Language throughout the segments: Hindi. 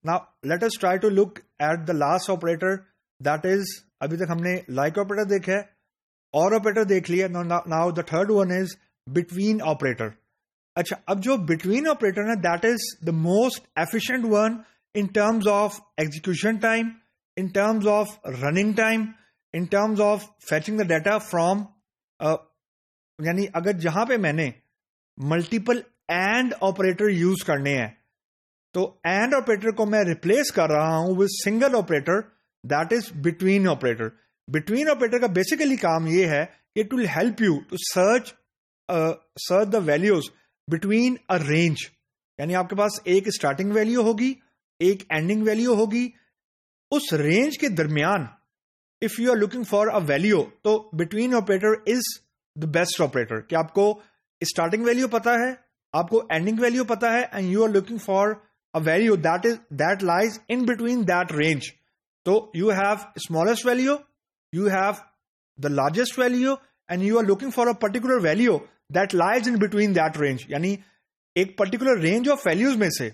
Now let us try to look at the last operator, that is, अभी तक हमने लाइक ऑपरेटर देखा है, और ऑपरेटर देख लिया. Now the third one is between operator. अच्छा, अब जो बिटवीन ऑपरेटर है that is the most efficient one in terms of execution time, in terms of running time, in terms of fetching the data from, यानी अगर जहां पे मैंने मल्टीपल एंड ऑपरेटर यूज करने हैं तो एंड ऑपरेटर को मैं रिप्लेस कर रहा हूं with single operator, that is between operator. Between operator का बेसिकली काम यह है कि it will help you to search the values between a range. यानी आपके पास एक स्टार्टिंग वैल्यू होगी, एक एंडिंग वैल्यू होगी, उस रेंज के दरमियान if you are looking for a value, तो between operator is the best operator. कि आपको स्टार्टिंग वैल्यू पता है, आपको एंडिंग वैल्यू पता है, and you are looking for a value that lies in between that range. So you have smallest value, you have the largest value, and you are looking for a particular value that lies in between that range. यानी एक particular range of values में से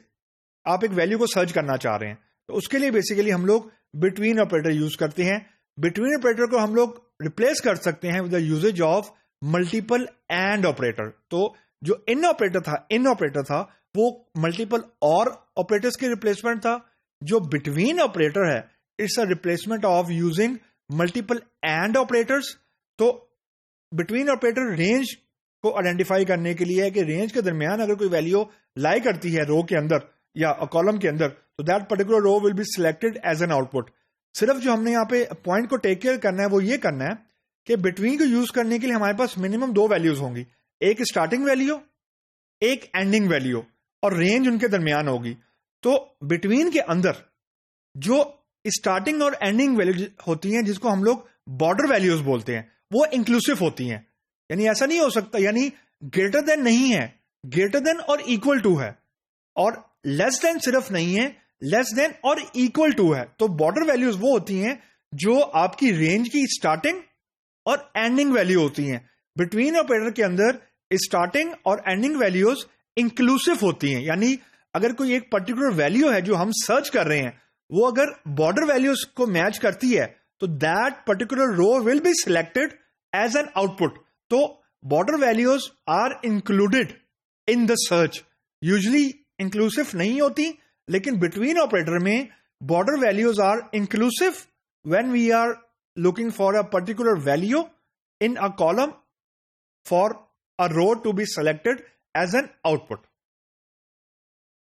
आप एक वैल्यू को सर्च करना चाह रहे हैं, तो उसके लिए बेसिकली हम लोग बिटवीन ऑपरेटर यूज करते हैं. बिटवीन ऑपरेटर को हम लोग रिप्लेस कर सकते हैं with the usage of multiple and operator. तो जो इन ऑपरेटर था वो मल्टीपल और ऑपरेटर्स के रिप्लेसमेंट था. जो बिटवीन ऑपरेटर है it's a replacement of using multiple and operators. तो बिटवीन ऑपरेटर रेंज को आइडेंटिफाई करने के लिए है कि रेंज के दरमियान अगर कोई वैल्यू लाई करती है रो के अंदर या कॉलम के अंदर, तो that particular row will be selected as an output. सिर्फ जो हमने यहाँ पे पॉइंट को टेक केयर करना है वो ये करना है कि बिटवीन को यूज करने के लिए हमारे पास मिनिमम दो वैल्यूज होंगी, एक स्टार्टिंग वैल्यू, एक एंडिंग वैल्यू, और रेंज उनके दरमियान होगी. तो बिटवीन के अंदर जो स्टार्टिंग और एंडिंग वैल्यू होती हैं जिसको हम लोग बॉर्डर वैल्यूज बोलते हैं, वो इंक्लूसिव होती हैं. यानी ऐसा नहीं हो सकता, यानी ग्रेटर देन नहीं है, ग्रेटर देन और इक्वल टू है, और लेस देन सिर्फ नहीं है, लेस देन और इक्वल टू है. तो बॉर्डर वैल्यूज वो होती हैं जो आपकी रेंज की स्टार्टिंग और एंडिंग वैल्यू होती हैं. बिटवीन ऑपरेटर के अंदर स्टार्टिंग और एंडिंग वैल्यूज इंक्लूसिव होती हैं. यानी अगर कोई एक पर्टिकुलर वैल्यू है जो हम सर्च कर रहे हैं, वो अगर बॉर्डर वैल्यूज को मैच करती है तो that particular row will be selected as an output. तो border values are included in the search. Usually inclusive नहीं होती, लेकिन बिटवीन ऑपरेटर में border values are inclusive when we are looking for a particular value in a column for a row to be selected as an output.